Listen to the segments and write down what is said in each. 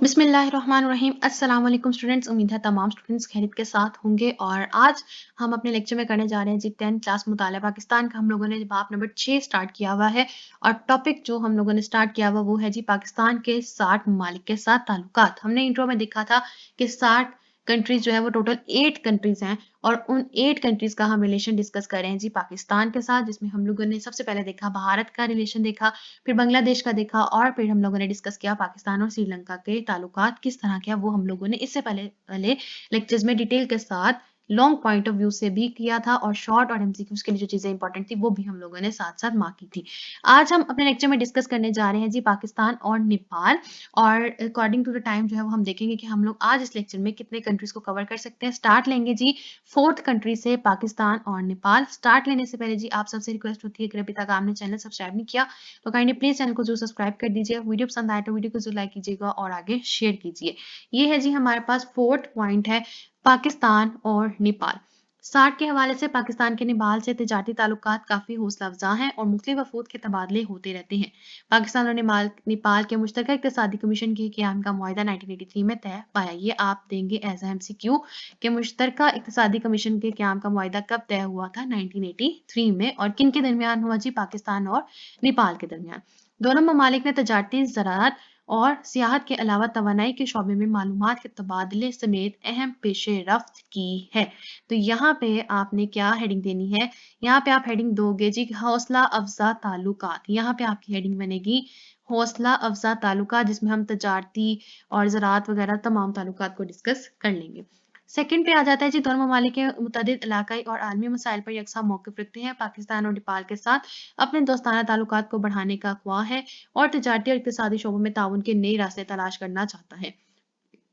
बिस्मिल्लाहिर्रहमानिर्रहीम। अस्सलाम वालेकुम स्टूडेंट्स। उम्मीद है तमाम स्टूडेंट्स खैरियत के साथ होंगे। और आज हम अपने लेक्चर में करने जा रहे हैं जी 10th क्लास मुताला पाकिस्तान का। हम लोगों ने बाब नंबर 6 स्टार्ट किया हुआ है और टॉपिक जो हम लोगों ने स्टार्ट किया हुआ वो है जी पाकिस्तान के 60 ममालिक के साथ ताल्लुकात। हमने इंट्रो में देखा था कि 60 कंट्रीज जो है वो टोटल 8 कंट्रीज हैं और उन 8 कंट्रीज का हम रिलेशन डिस्कस कर रहे हैं जी पाकिस्तान के साथ, जिसमें हम लोगों ने सबसे पहले देखा भारत का रिलेशन देखा, फिर बांग्लादेश का देखा और फिर हम लोगों ने डिस्कस किया पाकिस्तान और श्रीलंका के ताल्लुकात किस तरह के हैं। वो हम लोगों ने इससे पहले वाले लेक्चर्स में डिटेल के साथ लॉन्ग पॉइंट ऑफ व्यू से भी किया था और शॉर्ट और एमसीक्यूज के लिए जो चीजें इंपॉर्टेंट थी वो भी हम लोगों ने साथ साथ मार्क की थी। आज हम अपने लेक्चर में डिस्कस करने जा रहे हैं जी पाकिस्तान और नेपाल। और अकॉर्डिंग टू द टाइम जो है वो हम देखेंगे कि हम लोग आज इस लेक्चर में कितने कंट्रीज को कवर कर सकते हैं। स्टार्ट लेंगे जी 4th कंट्री से, पाकिस्तान और नेपाल। स्टार्ट लेने से पहले जी आप सबसे रिक्वेस्ट होती है कि अभी तक आपने चैनल सब्सक्राइब नहीं किया तो काइंडली प्लीज चैनल को जो सब्सक्राइब कर दीजिए। वीडियो पसंद आए तो वीडियो को जो लाइक कीजिएगा और आगे शेयर कीजिए। ये है जी हमारे पास 4th पॉइंट है पाकिस्तान और नेपाल। 60 के हवाले से पाकिस्तान के नेपाल से तिजारती ताल्लुकात काफी हौसला अफजा हैं और मुख्तलिफ वफूद के तबादले होते रहते हैं। पाकिस्तान और नेपाल के मुश्तरका इक़्तिसादी कमीशन के क़याम का मुआहिदा 1983 में तय पाया। ये आप देंगे एज एमसीक्यू कि मुश्तरका इक़्तिसादी कमीशन के क़याम का मुआहिदा कब तय हुआ था 1983 में और किन के दरमियान हुआ जी पाकिस्तान और नेपाल के दरमियान। दोनों ममालिक ने तजारती ज़राअत और सियाहत के अलावा तवानाई के शोबे में मालूमात के तबादले समेत अहम पेशे रफ्त की है। तो यहाँ पे आपने क्या हेडिंग देनी है, यहाँ पे आप हेडिंग दोगे जी हौसला अफजा ताल्लुकात। यहाँ पे आपकी हेडिंग बनेगी हौसला अफजा ताल्लुकात, जिसमें हम तजारती और ज़राअत वगैरह तमाम ताल्लुकात को डिस्कस कर लेंगे। सेकंड पे आ जाता है जी दोनों ममालिक के मुतअद्दिद इलाकाई और आलमी मसाइल पर यकसा मौक़िफ़ रखते हैं। पाकिस्तान और नेपाल के साथ अपने दोस्ताना ताल्लुकात को बढ़ाने का ख्वाह है और तजारती और इक़्तिसादी शोबों में ताउन के नए रास्ते तलाश करना चाहता है।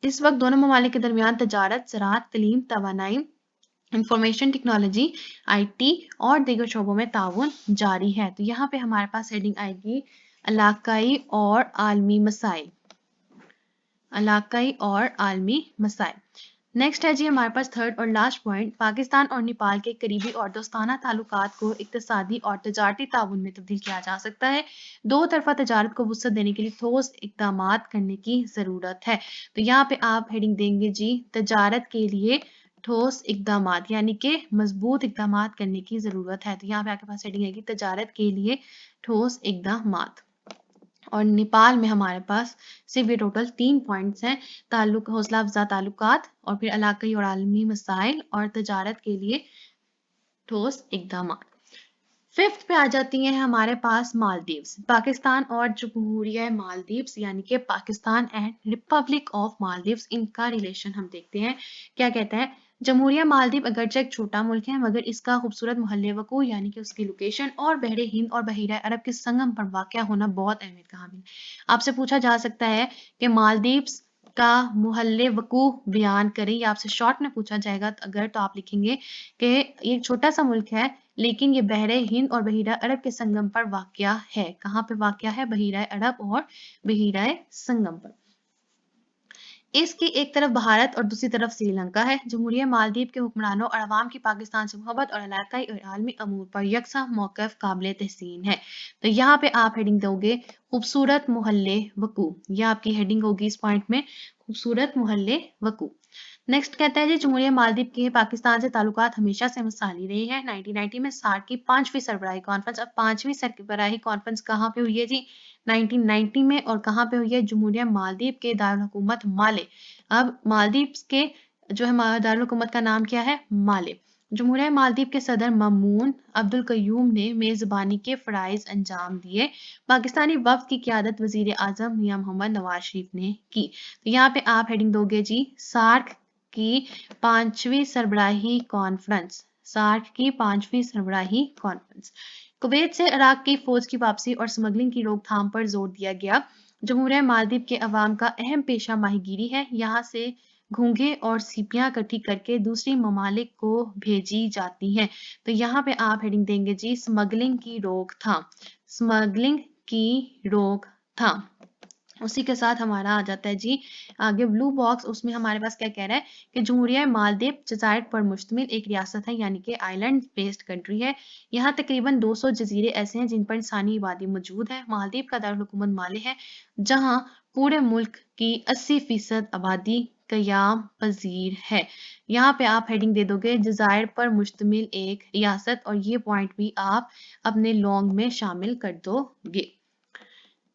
इस वक्त दोनों ममालिक के दरमियान तजारत, ज़राअत, तलीम, तवानाई, इंफॉर्मेशन टेक्नोलॉजी, आईटी और दीगर शोबों में ताउन जारी है। तो यहाँ पे हमारे पास हेडिंग आएगी इलाकाई और आलमी मसाइल। इलाकाई और आलमी मसाइल। नेक्स्ट है जी हमारे पास थर्ड और लास्ट पॉइंट, पाकिस्तान और नेपाल के करीबी और दोस्ताना ताल्लुकात को इक़्तिसादी और तजारती ताउन में तब्दील किया जा सकता है। दो तरफा तजारत को वुसअत देने के लिए ठोस इक़दामात करने की ज़रूरत है। तो यहाँ पे आप हेडिंग देंगे जी तजारत के लिए ठोस इक़दामात, यानी कि मजबूत इक़दामात करने की ज़रूरत है। तो यहाँ पे आपके पास हेडिंग आएगी तजारत के लिए ठोस इक़दामात। और नेपाल में हमारे पास सिर्फ ये टोटल 3 पॉइंट्स हैं, ताल्लुक हौसला अफजा ताल्लुकात और फिर इलाकाई और आलमी मसाइल और तजारत के लिए ठोस इक़दामात। फिफ्थ पे आ जाती हैं हमारे पास मालदीव्स। पाकिस्तान और जमहूरिया मालदीव्स यानी कि Pakistan and Republic of Maldives, इनका रिलेशन हम देखते हैं। क्या कहता है, जमहूरिया मालदीव अगरचे एक छोटा मुल्क है मगर इसका खूबसूरत महल वकू यानी कि उसकी लोकेशन और बहरे हिंद और बहीरा अरब के संगम पर वाक़या होना बहुत अहमियत का हामिल है। आपसे पूछा जा सकता है कि मालदीव्स का महल वकू बयान करें, या आपसे शॉर्ट में पूछा जाएगा अगर तो आप लिखेंगे कि ये छोटा सा मुल्क है लेकिन ये बहरे हिंद और बहीरा अरब के संगम पर वाक़या है। कहाँ पे वाक़या है? बहीरा अरब और बहीरा संगम पर। इसकी एक तरफ भारत और दूसरी तरफ श्रीलंका है। जमहूरिया मालदीव के हुक्मरानों और अवाम की पाकिस्तान से मोहब्बत और इलाकाई और आलमी अमूर पर यकसा मौक़िफ़ काबिल तहसीन है। तो यहाँ पे आप हेडिंग दोगे खूबसूरत मोहल्ले वकू। यह आपकी हेडिंग होगी इस पॉइंट में, खूबसूरत मोहल्ले वकू। नेक्स्ट कहता है जी जमहूरिया मालदीव के पाकिस्तान से ताल्लुकात हमेशा से मिसाली रहे हैं। 1990 में सार्क की 5वीं सरबराही कॉन्फ्रेंस, अब 5वीं सरबराही कॉन्फ्रेंस कहाँ पे हुई है जी? 1990 में। और कहाँ पे हुई है? जमहूरिया मालदीव के दारुल हुकूमत माले। अब मालदीव के जो है दारुल हुकूमत का नाम क्या है? माले। जमहूरिया मालदीव के सदर ममनून अब्दुल कयूम ने मेज़बानी के फ़राइज़ अंजाम दिए। पाकिस्तानी वफ़द की क़यादत वज़ीर आज़म मियां मोहम्मद नवाज शरीफ ने की। तो यहाँ पे आप हेडिंग दोगे जी सार्क की 5वीं सरबराही कॉन्फ्रेंस। सार्क की 5वीं सरबराही कॉन्फ्रेंस। कुवैत से इराक की फ़ौज की वापसी और स्मगलिंग की रोकथाम पर जोर दिया गया। जमहूरिया मालदीव के अवाम का अहम पेशा माहीगीरी है। यहाँ से घोंघे और सीपियाँ इकट्ठी करके दूसरी ममालिक को भेजी जाती हैं। तो यहाँ पे आप हेडिंग देंगे जी स्मगलिंग की रोकथाम। स्मगलिंग की रोकथाम। उसी के साथ हमारा आ जाता है जी आगे ब्लू बॉक्स, उसमें हमारे पास क्या कह रहा है कि जमहूरिया मालदीव जज़ायर पर मुश्तमिल एक रियासत है, यानी कि आइलैंड बेस्ड कंट्री है। यहाँ तकरीबन 200 जजीरे ऐसे हैं जिन पर इंसानी आबादी मौजूद है। मालदीव का दारुल माले है, जहाँ पूरे मुल्क की 80% आबादी कयाम पजीर है। यहाँ पे आप हेडिंग दे दोगे जज़ायर पर मुश्तमिल एक रियासत, और ये पॉइंट भी आप अपने लॉन्ग में शामिल कर दोगे।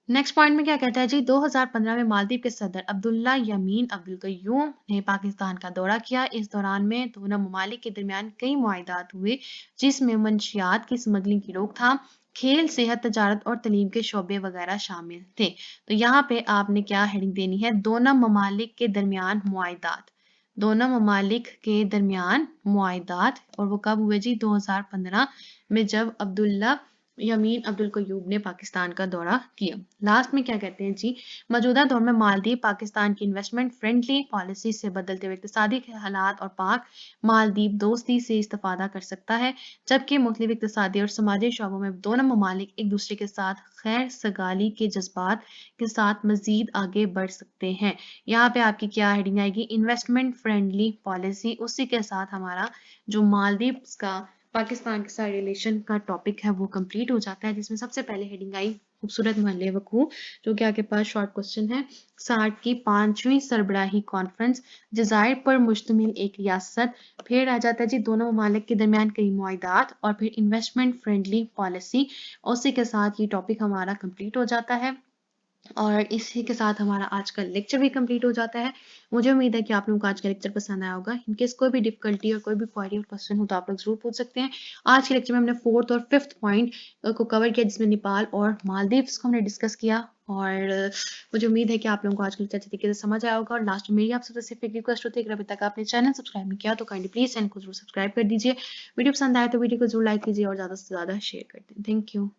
नेक्स्ट पॉइंट में क्या कहता है जी, 2015 में मालदीव के सदर अब्दुल्ला यमीन अब्दुल कय्यूम ने पाकिस्तान का दौरा किया। इस दौरान में दोनों ममालिक के दरमियान कई मुआहदात हुए, जिसमें मंशियात की स्मगलिंग की रोकथाम, खेल, सेहत, तजारत और तलीम के शोबे वगैरह शामिल थे। तो यहाँ पे आपने क्या हेडिंग देनी है, दोनों ममालिक के दरमियान मुआहदात। दोनों ममालिक के दरमियान मुआहदात, और वो कब हुए जी, 2015 में, जब अब्दुल्ला यमीन अब्दुल कयूब ने पाकिस्तान का दौरा किया। लास्ट में क्या कहते हैं जी, मौजूदा दौर में मालदीव पाकिस्तान की इन्वेस्टमेंट फ्रेंडली पॉलिसी से बदलते हुए इक़्तिसादी हालात और पाक मालदीव दोस्ती से इस्तेफादा कर सकता है, जबकि मुख्तलिफ इक़्तिसादी और समाजी शोबों में दोनों ममालिक एक दूसरे के साथ खैर सगाली के जज्बात के साथ मजीद आगे बढ़ सकते हैं। यहाँ पे आपकी क्या हेडिंग आएगी, इन्वेस्टमेंट फ्रेंडली पॉलिसी। उसी के साथ हमारा जो मालदीव का पाकिस्तान के साथ रिलेशन का टॉपिक है वो कंप्लीट हो जाता है, जिसमें सबसे पहले हेडिंग आई खूबसूरत महल वकूअ, जो कि आपके पास शॉर्ट क्वेश्चन है। सार्क की 5वीं सरबराही कॉन्फ्रेंस, जज़ायर पर मुश्तमिल एक रियासत, फिर आ जाता है जी दोनों ममालिक के दरमियान कई मुआहदात, और फिर इन्वेस्टमेंट फ्रेंडली पॉलिसी। उसी के साथ ये टॉपिक हमारा कंप्लीट हो जाता है, और इसी के साथ हमारा आज का लेक्चर भी कंप्लीट हो जाता है। मुझे उम्मीद है कि आप लोगों को आज का लेक्चर पसंद आया होगा। इनकेस कोई भी डिफिकल्टी और कोई भी क्वेरी और क्वेश्चन हो तो आप लोग जरूर पूछ सकते हैं। आज के लेक्चर में हमने 4th और 5th पॉइंट को कवर किया, जिसमें नेपाल और मालदीव्स को हमने डिस्कस किया, और मुझे उम्मीद है कि आप लोगों को आज का लेक्चर अच्छे तरीके से समझ आया होगा। और लास्ट में मेरी आप सबसे सिर्फ एक रिक्वेस्ट होती है, अगर अभी तक आपने चैनल सब्सक्राइब नहीं किया तो काइंडली प्लीज चैनल को जरूर सब्सक्राइब कर दीजिए। वीडियो पसंद आए तो वीडियो को जरूर लाइक कीजिए और ज़्यादा से ज़्यादा शेयर कर दें। Thank you.